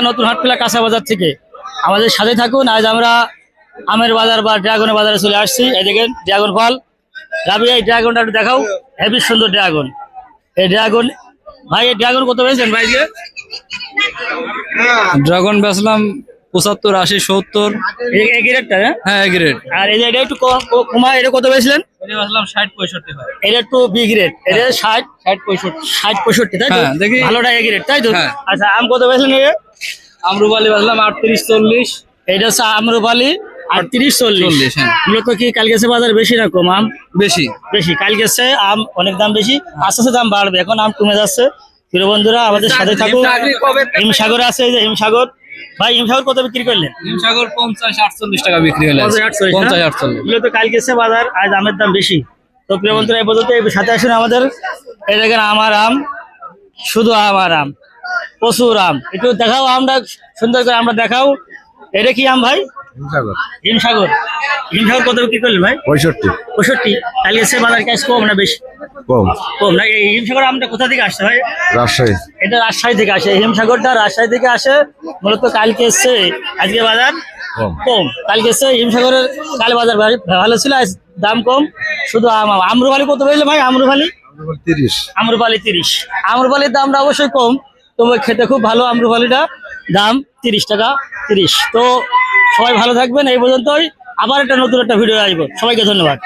নতুন হাটখোলা কাঁচা বাজার থেকে আমাদের সাথে থাকুন। আজ আমরা আমের বাজার বা ড্রাগনের বাজারে চলে আসছি। এই দেখেন ড্রাগন ফল। রাবি, এই ড্রাগনটা একটু দেখাও, হেভি সুন্দর ড্রাগন। এই ড্রাগন ভাই, এই ড্রাগন কত পেয়েছেন ভাই? ড্রাগন বেচলাম 75, 80, 70। এই গ্রেডটা? হ্যাঁ, এ গ্রেড। আর এই যে এটা একটু কমা, এটা কত পেয়েছিলেন? এটা বেচলাম 60, 65 ভাই। এটা একটু বি গ্রেড, এটা 60, 65, তাই তো? হ্যাঁ, দেখি। ভালোটা এ গ্রেড, তাই তো? হ্যাঁ। আচ্ছা, আম কত পেয়েছিলেন? আমরুপালি বেচলাম 38, 40। এটা হচ্ছে আম্রপালি 38, 40। হ্যাঁ। মূলত কি কালকে বাজার বেশি না কম? আম বেশি। বেশি, কালকে আম অনেক দাম বেশি, আস্তে আস্তে দাম বাড়বে। এখন আম কমে যাচ্ছে। প্রিয় বন্ধুরা, আমাদের সাথে থাকুন। হিমসাগর আছে, এই যে হিমসাগর। ভাই, হিমসাগর কত বিক্রি করলেন? হিমসাগর 50, 48 টাকা বিক্রি হলো। 50, 48। মূলত কালকে বাজার, আজ আমের দাম বেশি। তো প্রিয় বন্ধুরা, এই পর্যন্ত সাথে আসুন আমাদের। এই দেখেন আমার আম, শুধু আমার আম, প্রচুর আম। একটু দেখাও আমটা সুন্দর করে, আমরা দেখাও। এটা কি আম ভাই? হিমসাগর। হিমসাগর কত বিক্রি করলেন ভাই? 65। কালকে বাজার ক্যাশ কম না বেশি? কম না। এই হিমসাগর আমটা কোথা থেকে আসছে ভাই? রাজশাহী। এটা রাজশাহী থেকে আসে, হিমসাগরটা রাজশাহী থেকে আসে। মূলত কালকে আজকে বাজার কম। কালকে হিমসাগরের কাল বাজার ভালো ছিল, আজ দাম কম। শুধু আম্রপালি কত পেয়েছে ভাই? আম্রপালি 30। আম্রপালি 30। আম্রপালির দামটা অবশ্যই কম, তবে খেতে খুব ভালো। আম্রপালিটা দাম 30 টাকা 30। তো সবাই ভালো থাকবেন। এই পর্যন্তই, আবার একটা নতুন একটা ভিডিও আসবো। সবাইকে ধন্যবাদ।